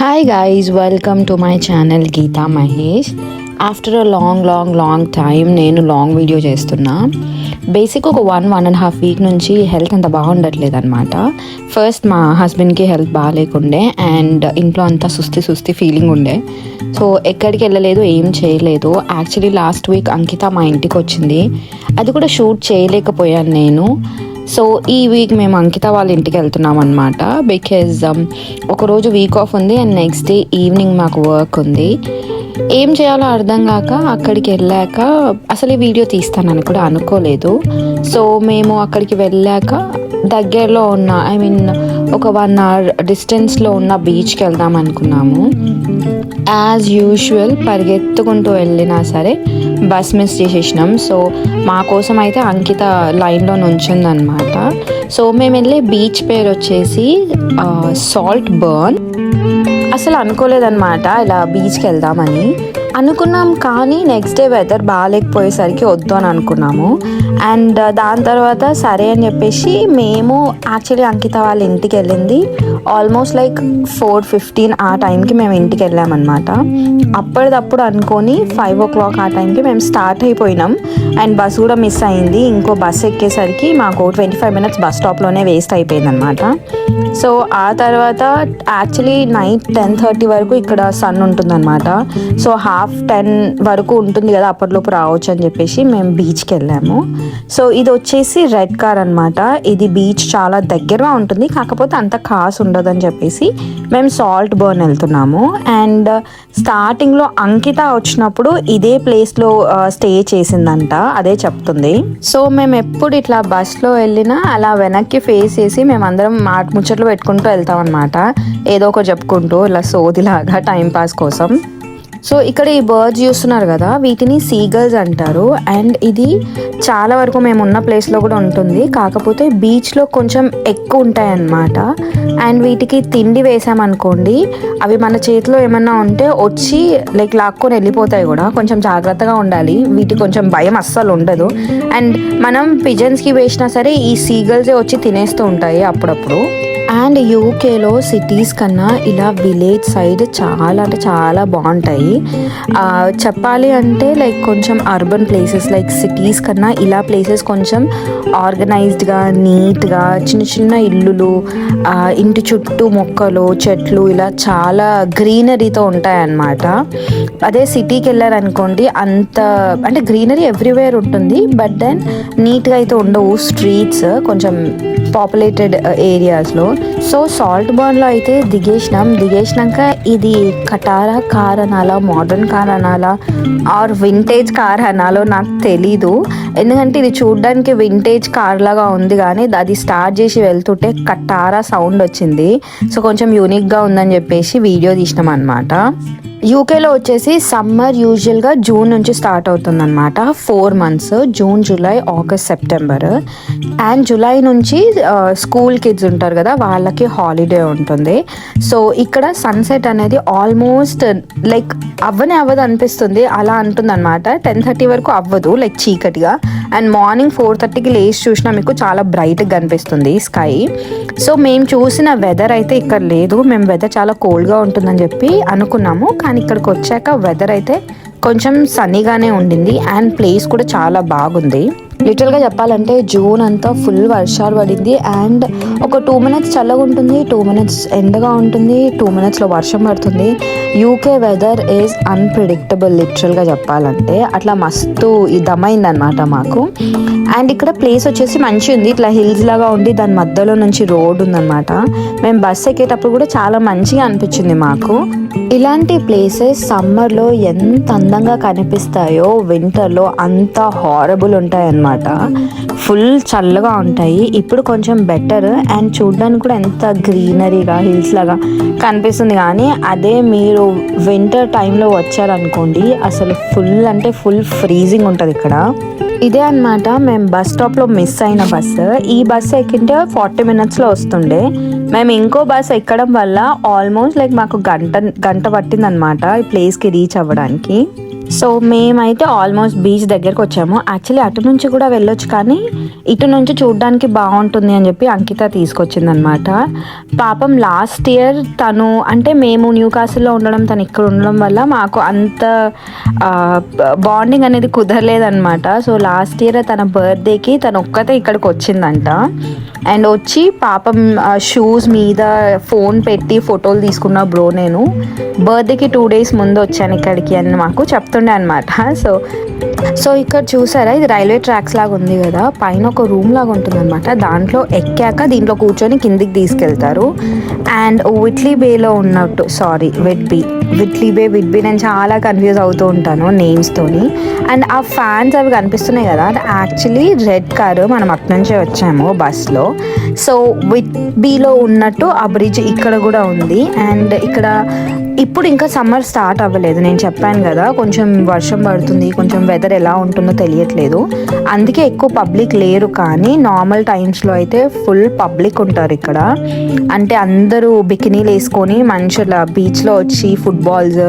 Hi guys, welcome to my channel Geeta Mahesh. After a long time నేను long video చేస్తున్నా. Basic ఒక 1.5 week నుంచి health అంత బాగుండట్లేదు అనమాట. ఫస్ట్ మా హస్బెండ్కి హెల్త్ బాగాలేకుండే అండ్ ఇంట్లో అంతా సుస్తి ఫీలింగ్ ఉండే. సో ఎక్కడికి వెళ్ళలేదు, ఏం చేయలేదు. యాక్చువల్లీ లాస్ట్ వీక్ అంకిత మా ఇంటికి వచ్చింది, అది కూడా షూట్ చేయలేకపోయాను నేను. సో ఈ వీక్ మేము అంకిత వాళ్ళ ఇంటికి వెళ్తున్నాం అనమాట. బికాజ్ ఒకరోజు వీక్ ఆఫ్ ఉంది అండ్ నెక్స్ట్ డే ఈవినింగ్ మాకు వర్క్ ఉంది. ఏం చేయాలో అర్థం కాక అక్కడికి వెళ్ళాక అసలు ఈ వీడియో తీస్తానని కూడా అనుకోలేదు. సో మేము అక్కడికి వెళ్ళాక దగ్గరలో ఉన్న ఒక 1 hour డిస్టెన్స్లో ఉన్న బీచ్కి వెళ్దాం అనుకున్నాము. యాజ్ యూజువల్ పరిగెత్తుకుంటూ వెళ్ళినా సరే బస్ మిస్ చేసేసినాం. సో మా కోసం అయితే అంకిత లైన్లో నుంచిందనమాట. సో మేము వెళ్ళే బీచ్ పేరు వచ్చేసి సాల్ట్ బర్న్. అసలు అనుకోలేదన్నమాట ఇలా బీచ్కి వెళ్దామని అనుకున్నాం, కానీ నెక్స్ట్ డే వెదర్ బాగాలేకపోయేసరికి వద్దు అని అనుకున్నాము. అండ్ దాని తర్వాత సరే అని చెప్పేసి మేము యాక్చువల్లీ అంకిత వాళ్ళ ఇంటికి వెళ్ళింది ఆల్మోస్ట్ లైక్ 4:15 ఆ టైంకి మేము ఇంటికి వెళ్ళామన్నమాట. అప్పటిదప్పుడు అనుకొని 5 o'clock ఆ టైంకి మేము స్టార్ట్ అయిపోయినాం అండ్ బస్ కూడా మిస్ అయింది. ఇంకో బస్ ఎక్కేసరికి మాకు 25 minutes బస్ స్టాప్లోనే వేస్ట్ అయిపోయింది అనమాట. సో ఆ తర్వాత యాక్చువల్లీ నైట్ 10:30 వరకు ఇక్కడ సన్ ఉంటుందన్నమాట. సో 10:30 వరకు ఉంటుంది కదా, అప్పటిలోపు రావచ్చు అని చెప్పేసి మేము బీచ్కి వెళ్ళాము. సో ఇది వచ్చేసి రెడ్ కార్ అనమాట. ఇది బీచ్ చాలా దగ్గరగా ఉంటుంది, కాకపోతే అంత కాసు ఉండదని చెప్పేసి మేము సాల్ట్ బర్న్ వెళ్తున్నాము. అండ్ స్టార్టింగ్లో అంకిత వచ్చినప్పుడు ఇదే ప్లేస్లో స్టే చేసిందంట, అదే చెప్తుంది. సో మేము ఎప్పుడు ఇట్లా బస్లో వెళ్ళినా అలా వెనక్కి ఫేస్ చేసి మేమందరం ముచ్చట్లు పెట్టుకుంటూ వెళ్తాం అనమాట, ఏదో ఒకటి చెప్పుకుంటూ ఇలా సోదిలాగా టైంపాస్ కోసం. సో ఇక్కడ ఈ బర్డ్స్ చూస్తున్నారు కదా, వీటిని సీగల్స్ అంటారు. అండ్ ఇది చాలా వరకు మేము ఉన్న ప్లేస్లో కూడా ఉంటుంది, కాకపోతే బీచ్లో కొంచెం ఎక్కువ ఉంటాయన్నమాట. అండ్ వీటికి తిండి వేసామనుకోండి, అవి మన చేతిలో ఏమన్నా ఉంటే వచ్చి లైక్ లాక్కొని వెళ్ళిపోతాయి కూడా. కొంచెం జాగ్రత్తగా ఉండాలి, వీటికి కొంచెం భయం అస్సలు ఉండదు. అండ్ మనం పిజన్స్కి వేసినా సరే ఈ సీగల్సే వచ్చి తినేస్తూ ఉంటాయి అప్పుడప్పుడు. అండ్ యూకేలో సిటీస్ కన్నా ఇలా విలేజ్ సైడ్ చాలా అంటే చాలా బాగుంటాయి. చెప్పాలి అంటే లైక్ కొంచెం అర్బన్ ప్లేసెస్ లైక్ సిటీస్ కన్నా ఇలా ప్లేసెస్ కొంచెం ఆర్గనైజ్డ్గా నీట్గా చిన్న చిన్న ఇల్లులు, ఇంటి చుట్టూ మొక్కలు చెట్లు ఇలా చాలా గ్రీనరీతో ఉంటాయన్నమాట. అదే సిటీకి వెళ్ళారనుకోండి అంత అంటే గ్రీనరీ ఎవ్రీవేర్ ఉంటుంది, బట్ దెన్ నీట్గా అయితే ఉండవు స్ట్రీట్స్ కొంచెం పాపులేటెడ్ ఏరియాస్లో. సో సాల్ట్ బర్న్లో అయితే దిగేసినాక ఇది కటారా కార్ అనాలా, మోడర్న్ కార్ అనాలా, ఆర్ వింటేజ్ కార్ అనాలో నాకు తెలీదు. ఎందుకంటే ఇది చూడడానికి వింటేజ్ కార్ లాగా ఉంది, కానీ అది స్టార్ట్ చేసి వెళ్తుంటే కటారా సౌండ్ వచ్చింది. సో కొంచెం యూనిక్గా ఉందని చెప్పేసి వీడియో తీసినాం అనమాట. యూకేలో వచ్చేసి సమ్మర్ యూజువల్గా జూన్ నుంచి స్టార్ట్ అవుతుందన్నమాట. 4 months, June, July, August, September. And July నుంచి స్కూల్ కిడ్స్ ఉంటారు కదా, వాళ్ళకి హాలిడే ఉంటుంది. సో ఇక్కడ సన్సెట్ అనేది ఆల్మోస్ట్ లైక్ అవ్వదు అనిపిస్తుంది, అలా అంటుందన్నమాట. 10:30 వరకు అవ్వదు లైక్ చీకటిగా. అండ్ మార్నింగ్ 4:30కి లేచి చూసినా మీకు చాలా బ్రైట్గా కనిపిస్తుంది స్కై. సో మేము చూసిన వెదర్ అయితే ఇక్కడ లేదు. మేము వెదర్ చాలా కోల్డ్గా ఉంటుందని చెప్పి అనుకున్నాము, కానీ ఇక్కడికి వచ్చాక వెదర్ అయితే కొంచెం సన్నీగానే ఉండింది అండ్ ప్లేస్ కూడా చాలా బాగుంది. లిటరల్గా చెప్పాలంటే జూన్ అంతా ఫుల్ వర్షాలు పడింది అండ్ ఒక 2 minutes చల్లగా ఉంటుంది, 2 minutes ఎండగా ఉంటుంది, 2 minutesలో వర్షం పడుతుంది. యూకే వెదర్ ఈజ్ అన్ప్రిడిక్టబుల్ లిటరల్గా చెప్పాలంటే. అట్లా మస్తు దమైందనమాట మాకు. అండ్ ఇక్కడ ప్లేస్ వచ్చేసి మంచిగా ఉంది, ఇట్లా హిల్స్ లాగా ఉండి దాని మధ్యలో నుంచి రోడ్ ఉందన్నమాట. మేము బస్ ఎక్కేటప్పుడు కూడా చాలా మంచిగా అనిపించింది మాకు. ఇలాంటి ప్లేసెస్ సమ్మర్లో ఎంత అందంగా కనిపిస్తాయో వింటర్లో అంత హారబుల్ ఉంటాయి అన్నమాట. ఫుల్ చల్లగా ఉంటాయి. ఇప్పుడు కొంచెం బెటర్ అండ్ చూడడానికి కూడా ఎంత గ్రీనరీగా హిల్స్ లాగా కనిపిస్తుంది. కానీ అదే మీరు వింటర్ టైంలో వచ్చారనుకోండి అసలు ఫుల్ అంటే ఫుల్ ఫ్రీజింగ్ ఉంటుంది ఇక్కడ. ఇదే అనమాట మేము బస్ స్టాప్లో మిస్ అయిన బస్సు. ఈ బస్సు ఎక్కింటే 40 minutesలో వస్తుండే. మేము ఇంకో బస్ ఎక్కడం వల్ల ఆల్మోస్ట్ లైక్ మాకు గంట పట్టిందనమాట ఈ ప్లేస్కి రీచ్ అవ్వడానికి. సో మేమైతే ఆల్మోస్ట్ బీచ్ దగ్గరకు వచ్చాము. యాక్చువల్లీ అటు నుంచి కూడా వెళ్ళొచ్చు, కానీ ఇటు నుంచి చూడడానికి బాగుంటుంది అని చెప్పి అంకిత తీసుకొచ్చిందనమాట. పాపం లాస్ట్ ఇయర్ తను, అంటే మేము న్యూ కాసిల్లో ఉండడం, తను ఇక్కడ ఉండడం వల్ల మాకు అంత బాండింగ్ అనేది కుదరలేదనమాట. సో లాస్ట్ ఇయర్ తన బర్త్డేకి తను ఒక్కతే ఇక్కడికి వచ్చిందంట. అండ్ వచ్చి పాపం షూస్ మీద ఫోన్ పెట్టి ఫోటోలు తీసుకున్న బ్రో, నేను బర్త్డేకి 2 days ముందు వచ్చాను ఇక్కడికి అని మాకు చెప్తుండే అనమాట. సో ఇక్కడ చూసారా, ఇది రైల్వే ట్రాక్స్ లాగా ఉంది కదా, పైన ఒక రూమ్ లాగా ఉంటుంది అనమాట. దాంట్లో ఎక్కాక దీంట్లో కూర్చొని కిందికి తీసుకెళ్తారు. అండ్ విట్లీ బేలో ఉన్నట్టు, సారీ విట్లీ బే నేను చాలా కన్ఫ్యూజ్ అవుతూ ఉంటాను నేమ్స్తోని. అండ్ ఆ ఫ్యాన్స్ అవి కనిపిస్తున్నాయి కదా, అది యాక్చువల్లీ రెడ్ కారు, మనం అటు నుంచే వచ్చాము బస్లో. సో విట్బీలో ఉన్నట్టు ఆ బ్రిడ్జ్ ఇక్కడ కూడా ఉంది. అండ్ ఇక్కడ ఇప్పుడు ఇంకా సమ్మర్ స్టార్ట్ అవ్వలేదు, నేను చెప్పాను కదా, కొంచెం వర్షం పడుతుంది, కొంచెం వెదర్ ఎలా ఉంటుందో తెలియట్లేదు, అందుకే ఎక్కువ పబ్లిక్ లేరు. కానీ నార్మల్ టైమ్స్లో అయితే ఫుల్ పబ్లిక్ ఉంటారు ఇక్కడ. అంటే అందరూ బికినీలు వేసుకొని మనుషుల బీచ్లో వచ్చి ఫుట్బాల్స్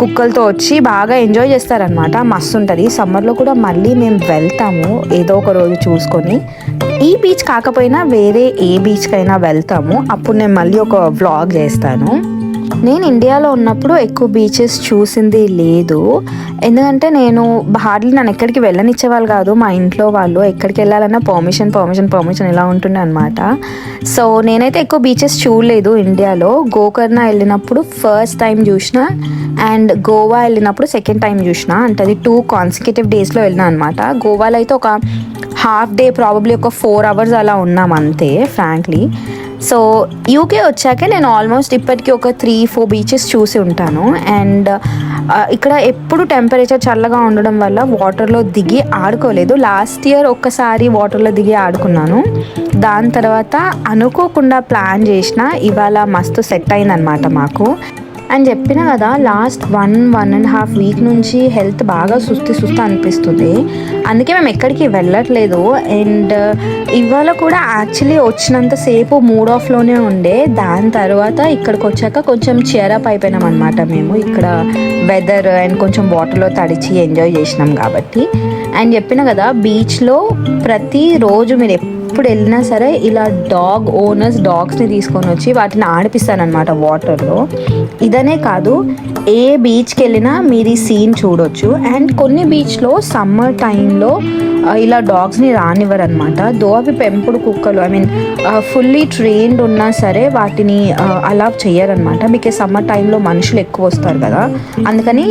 కుక్కలతో వచ్చి బాగా ఎంజాయ్ చేస్తారనమాట. మస్తు ఉంటుంది. సమ్మర్లో కూడా మళ్ళీ మేము వెళ్తాము ఏదో ఒక రోజు చూసుకొని. ఈ బీచ్ కాకపోయినా వేరే ఏ బీచ్కైనా వెళ్తాము. అప్పుడు నేను మళ్ళీ ఒక వ్లాగ్ చేస్తాను. నేను ఇండియాలో ఉన్నప్పుడు ఎక్కువ బీచెస్ చూసింది లేదు, ఎందుకంటే నేను హార్డ్లీ నన్ను ఎక్కడికి వెళ్ళనిచ్చేవాళ్ళు కాదు మా ఇంట్లో వాళ్ళు. ఎక్కడికి వెళ్ళాలన్నా పర్మిషన్ ఇలా ఉంటుండే అనమాట. సో నేనైతే ఎక్కువ బీచెస్ చూడలేదు ఇండియాలో. గోకర్ణ వెళ్ళినప్పుడు ఫస్ట్ టైం చూసిన, అండ్ గోవా వెళ్ళినప్పుడు సెకండ్ టైం చూసిన. అంటే అది 2 consecutive daysలో వెళ్ళినా అనమాట. గోవాలో అయితే ఒక హాఫ్ డే, ప్రాబబ్లీ ఒక 4 hours అలా ఉన్నాం అంతే ఫ్రాంక్లీ. సో యూకే వచ్చాకే నేను ఆల్మోస్ట్ ఇప్పటికీ ఒక 3-4 బీచెస్ చూసి ఉంటాను. అండ్ ఇక్కడ ఎప్పుడు టెంపరేచర్ చల్లగా ఉండడం వల్ల వాటర్లో దిగి ఆడుకోలేదు. లాస్ట్ ఇయర్ ఒక్కసారి వాటర్లో దిగి ఆడుకున్నాను. దాని తర్వాత అనుకోకుండా ప్లాన్ చేసిన, ఇవాళ మస్తు సెట్ అయిందనమాట మాకు. అని చెప్పిన కదా, లాస్ట్ 1.5 week నుంచి హెల్త్ బాగా సుస్తు అనిపిస్తుంది. అందుకే మేము ఎక్కడికి వెళ్ళట్లేదు. అండ్ ఇవాళ కూడా యాక్చువల్లీ వచ్చినంతసేపు మూడ్ ఆఫ్లోనే ఉండే. దాని తర్వాత ఇక్కడికి వచ్చాక కొంచెం చియరప్ అయిపోయినాం అనమాట మేము. ఇక్కడ వెదర్ అండ్ కొంచెం వాటర్లో తడిచి ఎంజాయ్ చేసినాం కాబట్టి. అండ్ చెప్పిన కదా, బీచ్లో ప్రతిరోజు మీరు ఎప్పుడు వెళ్ళినా సరే ఇలా డాగ్ ఓనర్స్ డాగ్స్ని తీసుకొని వచ్చి వాటిని ఆడిపిస్తారనమాట వాటర్లో. ఇదనే కాదు, ఏ బీచ్కి వెళ్ళినా మీరు ఈ సీన్ చూడొచ్చు. అండ్ కొన్ని బీచ్లో సమ్మర్ టైంలో ఇలా డాగ్స్ని రానివ్వరు అనమాట. దో అవి పెంపుడు కుక్కలు, ఐ మీన్ ఫుల్లీ ట్రైన్డ్ ఉన్నా సరే వాటిని అలా చెయ్యరనమాట. బికాజ్ సమ్మర్ టైంలో మనుషులు ఎక్కువ వస్తారు కదా, అందుకని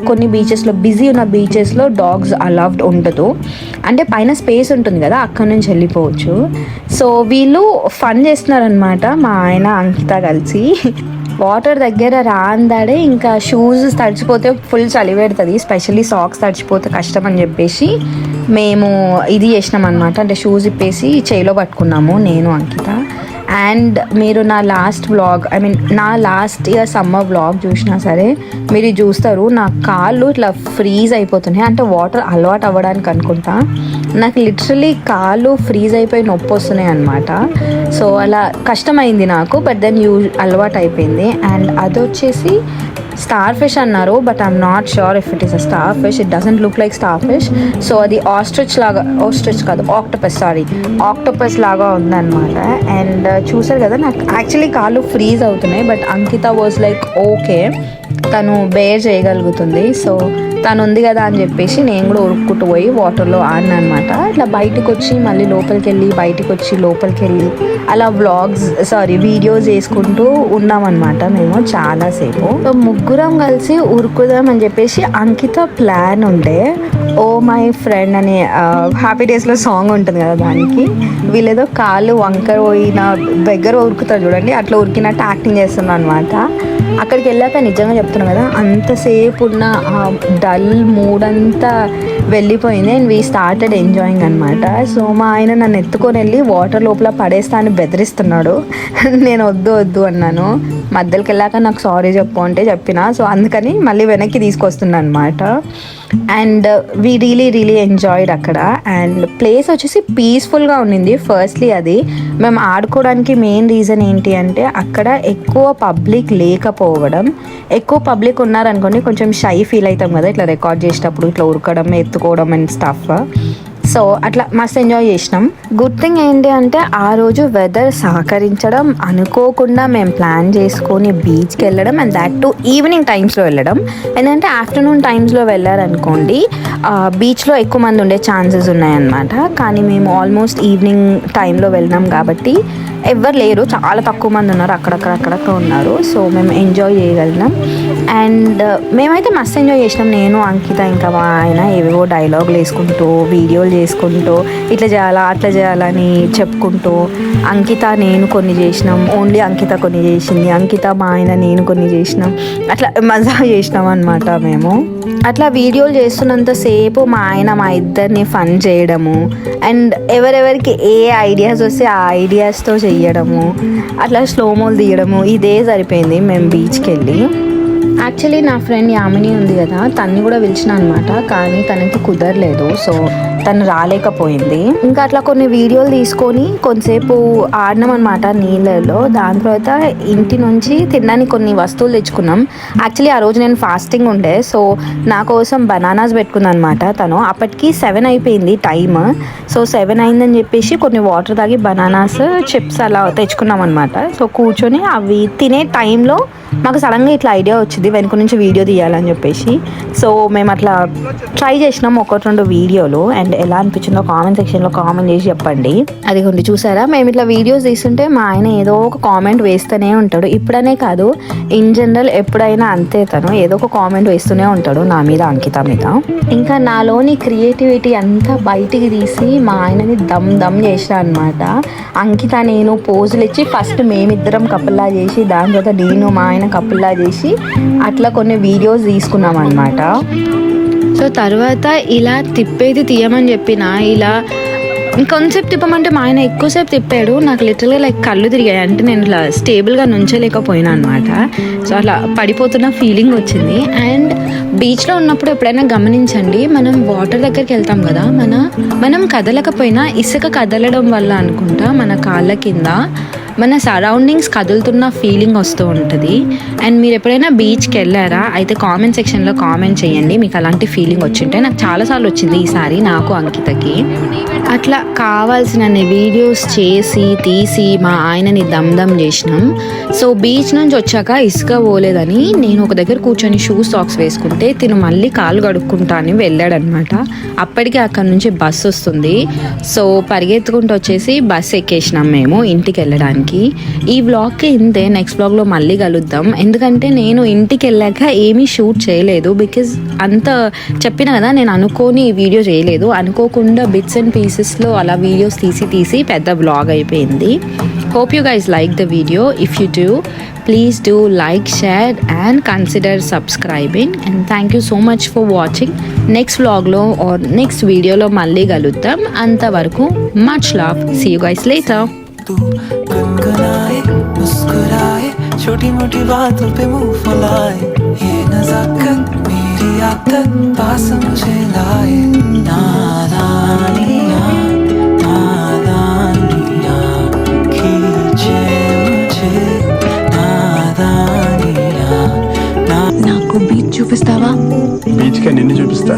కొన్ని బీచెస్లో, బిజీ ఉన్న బీచెస్లో డాగ్స్ అలౌడ్ ఉండదు. అంటే పైన స్పేస్ ఉంటుంది కదా, అక్కడి నుంచి వెళ్ళిపోవచ్చు. సో వీళ్ళు ఫన్ చేస్తున్నారనమాట, మా ఆయన అంకిత కలిసి. వాటర్ దగ్గర రాందాడే ఇంకా షూస్ తడిచిపోతే ఫుల్ చలి పెడుతుంది, స్పెషల్లీ సాక్స్ తడిచిపోతే కష్టం అని చెప్పేసి మేము ఇది చేసినాం అనమాట. అంటే షూస్ ఇప్పేసి చేయిలో పట్టుకున్నాము నేను అంకిత. అండ్ మీరు నా లాస్ట్ ఇయర్ సమ్మర్ వ్లాగ్ చూసినా సరే మీరు చూస్తారు, నా కాళ్ళు ఇట్లా ఫ్రీజ్ అయిపోతున్నాయి. అంటే వాటర్ అలవాటు అవ్వడానికి అనుకుంటా, నాకు లిటరలీ కాళ్ళు ఫ్రీజ్ అయిపోయి నొప్పి వస్తున్నాయి అనమాట. సో అలా కష్టమైంది నాకు, బట్ దెన్ అలవాటు అయిపోయింది. అండ్ అది వచ్చేసి స్టార్ ఫిష్ అన్నారు, but I'm not sure if it is a star fish. It doesn't look like star fish. So అది ఆక్టోపస్ లాగా ఉందన్నమాట. అండ్ చూసారు కదా, నాకు యాక్చువల్లీ కాళ్ళు ఫ్రీజ్ అవుతున్నాయి, but Ankita was like okay, తను బేర్ చేయగలుగుతుంది. సో తను ఉంది కదా అని చెప్పేసి నేను కూడా ఉరుక్కుంటూ పోయి వాటర్లో ఆడినా అనమాట. ఇట్లా బయటకు వచ్చి మళ్ళీ లోపలికి వెళ్ళి అలా వీడియోస్ వేసుకుంటూ ఉన్నామన్నమాట మేము చాలాసేపు. సో ముగ్గురం కలిసి ఉరుకుదాం అని చెప్పేసి అంకిత ప్లాన్ ఉండే. ఓ మై ఫ్రెండ్ అనే హ్యాపీ డేస్లో సాంగ్ ఉంటుంది కదా, దానికి వీళ్ళేదో కాళ్ళు వంకర పోయిన దగ్గర ఉరుకుతారు చూడండి, అట్లా ఉరికినట్టు యాక్టింగ్ చేస్తున్నాను అనమాట. అక్కడికి వెళ్ళాక నిజంగా చెప్తున్నాను కదా, అంతసేపు ఉన్న డల్ మూడ్ అంతా వెళ్ళిపోయింది. అండ్ వీ స్టార్టెడ్ ఎంజాయింగ్ అనమాట. సో మా ఆయన నన్ను ఎత్తుకొని వెళ్ళి వాటర్ లోపల పడేస్తా అని బెదిరిస్తున్నాడు. నేను వద్దు అన్నాను. మధ్యలోకి వెళ్ళాక నాకు సారీ చెప్పు అంటే చెప్పిన. సో అందుకని మళ్ళీ వెనక్కి తీసుకొస్తున్నాను అనమాట. అండ్ వీ రియలీ ఎంజాయ్డ్ అక్కడ. అండ్ ప్లేస్ వచ్చేసి పీస్ఫుల్గా ఉండింది. ఫస్ట్లీ అది మేము ఆడుకోవడానికి మెయిన్ రీజన్ ఏంటి అంటే అక్కడ ఎక్కువ పబ్లిక్ లేకపోవడం. ఎక్కువ పబ్లిక్ ఉన్నారనుకోండి కొంచెం షై ఫీల్ అవుతాం కదా ఇట్లా రికార్డ్ చేసేటప్పుడు, ఇట్లా ఉరకడం ఎత్తుకోవడం అండ్ స్టఫ్. సో అట్లా మస్తు ఎంజాయ్ చేసినాం. గుడ్ థింగ్ ఏంటి అంటే ఆ రోజు వెదర్ సహకరించడం, అనుకోకుండా మేము ప్లాన్ చేసుకొని బీచ్కి వెళ్ళడం అండ్ దాట్ టు ఈవినింగ్ టైమ్స్లో వెళ్ళడం. ఎందుకంటే ఆఫ్టర్నూన్ టైమ్స్లో వెళ్ళారనుకోండి బీచ్లో ఎక్కువ మంది ఉండే ఛాన్సెస్ ఉన్నాయన్నమాట. కానీ మేము ఆల్మోస్ట్ ఈవినింగ్ టైంలో వెళ్ళినాం కాబట్టి ఎవ్వరు లేరు, చాలా తక్కువ మంది ఉన్నారు, అక్కడక్కడ ఉన్నారు. సో మేము ఎంజాయ్ చేయగలిగినాం. అండ్ మేమైతే మస్తు ఎంజాయ్ చేసినాం. నేను, అంకిత, ఇంకా మా ఆయన ఏవేవో డైలాగులు వేసుకుంటూ వీడియోలు చేసుకుంటూ ఇట్లా చేయాలా అట్లా చేయాలని చెప్పుకుంటూ అంకిత నేను కొన్ని చేసినాం, ఓన్లీ అంకిత కొన్ని చేసింది, అంకిత మా ఆయన నేను కొన్ని చేసినాం. అట్లా మజా చేసినాం అనమాట. మేము అట్లా వీడియోలు చేస్తున్నంతసేపు మా ఆయన మా ఇద్దరిని ఫన్ చేయడము అండ్ ఎవరెవరికి ఏ ఐడియాస్ వస్తే ఆ ఐడియాస్తో చెయ్యడము, అట్లా స్లోమోలు తీయడము, ఇదే సరిపోయింది మేము బీచ్కి వెళ్ళి. యాక్చువల్లీ నా ఫ్రెండ్ యామిని ఉంది కదా, తన్ని కూడా పిలిచిన అనమాట, కానీ తనకి కుదరలేదు. సో తను రాలేకపోయింది. ఇంకా అట్లా కొన్ని వీడియోలు తీసుకొని కొంతసేపు ఆడినాం అనమాట నీళ్ళలో. దాని తర్వాత ఇంటి నుంచి తినడానికి కొన్ని వస్తువులు తెచ్చుకున్నాం. యాక్చువల్లీ ఆ రోజు నేను ఫాస్టింగ్ ఉండే, సో నా కోసం బనానాస్ పెట్టుకున్నాను అనమాట తను. అప్పటికి 7 అయిపోయింది టైమ్. సో 7 అయిందని చెప్పేసి కొన్ని వాటర్ తాగి బనానాస్ చిప్స్ అలా తెచ్చుకున్నాం అనమాట. సో కూర్చొని అవి తినే టైంలో మాకు సడన్గా ఇట్లా ఐడియా వచ్చింది వెనుక నుంచి వీడియో తీయాలని చెప్పేసి. సో మేము అట్లా ట్రై చేసినాం 1-2 వీడియోలు. అండ్ ఎలా అనిపించిందో కామెంట్ సెక్షన్లో కామెంట్ చేసి చెప్పండి. అది కొన్ని చూసారా, మేము ఇట్లా వీడియోస్ తీస్తుంటే మా ఆయన ఏదో ఒక కామెంట్ వేస్తూనే ఉంటాడు. ఇప్పుడనే కాదు, ఇన్ జనరల్ ఎప్పుడైనా అంతే, తను ఏదో ఒక కామెంట్ వేస్తూనే ఉంటాడు నా మీద, అంకిత మీద. ఇంకా నాలోని క్రియేటివిటీ అంతా బయటికి తీసి మా ఆయనని దమ్ చేసిన అనమాట. అంకిత నేను పోజులు ఇచ్చి ఫస్ట్ మేమిద్దరం కపుల్లా చేసి దాని తర్వాత నేను మా ఆయన కపుల్లా చేసి అట్లా కొన్ని వీడియోస్ తీసుకున్నాం అనమాట. సో తర్వాత ఇలా తిప్పేది తీయమని చెప్పిన ఇలా ఇంకొంతసేపు తిప్పమంటే మా ఆయన ఎక్కువసేపు తిప్పాడు. నాకు లిటరల్గా లైక్ కళ్ళు తిరిగాయి. అంటే నేను ఇట్లా స్టేబుల్గా నుంచోలేకపోయినా అనమాట. సో అట్లా పడిపోతున్న ఫీలింగ్ వచ్చింది. అండ్ బీచ్లో ఉన్నప్పుడు ఎప్పుడైనా గమనించండి, మనం వాటర్ దగ్గరికి వెళ్తాం కదా, మనం కదలకపోయినా ఇసుక కదలడం వల్ల అనుకుంటా మన కాళ్ళ కింద మన సరౌండింగ్స్ కదులుతున్న ఫీలింగ్ వస్తూ ఉంటుంది. అండ్ మీరు ఎప్పుడైనా బీచ్కి వెళ్ళారా అయితే కామెంట్ సెక్షన్లో కామెంట్ చేయండి మీకు అలాంటి ఫీలింగ్ వచ్చింటే. నాకు చాలాసార్లు వచ్చింది ఈసారి నాకు, అంకితకి. అట్లా కావాల్సిన వీడియోస్ చేసి తీసి మా ఆయనని దమ్ చేసినాం. సో బీచ్ నుంచి వచ్చాక ఇసుక పోలేదని నేను ఒక దగ్గర కూర్చొని సాక్స్ వేసుకుంటే తిను మళ్ళీ కాలు కడుక్కుంటా అని వెళ్ళాడనమాట. అప్పటికే అక్కడ నుంచి బస్సు వస్తుంది. సో పరిగెత్తుకుంటూ వచ్చేసి బస్సు ఎక్కేసినాం మేము ఇంటికి వెళ్ళడానికి. ఈ వ్లాగ్కి ఇంతే, నెక్స్ట్ వ్లాగ్లో మళ్ళీ కలుద్దాం. ఎందుకంటే నేను ఇంటికి వెళ్ళాక ఏమీ షూట్ చేయలేదు, బికాజ్ అంత చెప్పిన కదా నేను అనుకోని వీడియో చేయలేదు. అనుకోకుండా బిట్స్ అండ్ పీసెస్లో అలా వీడియోస్ తీసి పెద్ద వ్లాగ్ అయిపోయింది. Hope you guys like the video. If you do, please do like, share and consider subscribing. And thank you so much for watching. Next vlog lo or next video lo malli galuddam. Anta varaku much love. See you guys later. तू गुनगुनाए मुस्कुराए छोटी मोटी बातों पे मुंह फुलाए, ये नजाकत मेरी आदत पास मुझे लाए. नादानियाँ खींचे मुझे, नादानियाँ. నాకు బీచ్ చూపిస్తావా? బీచ్కే నిన్ను చూపిస్తా.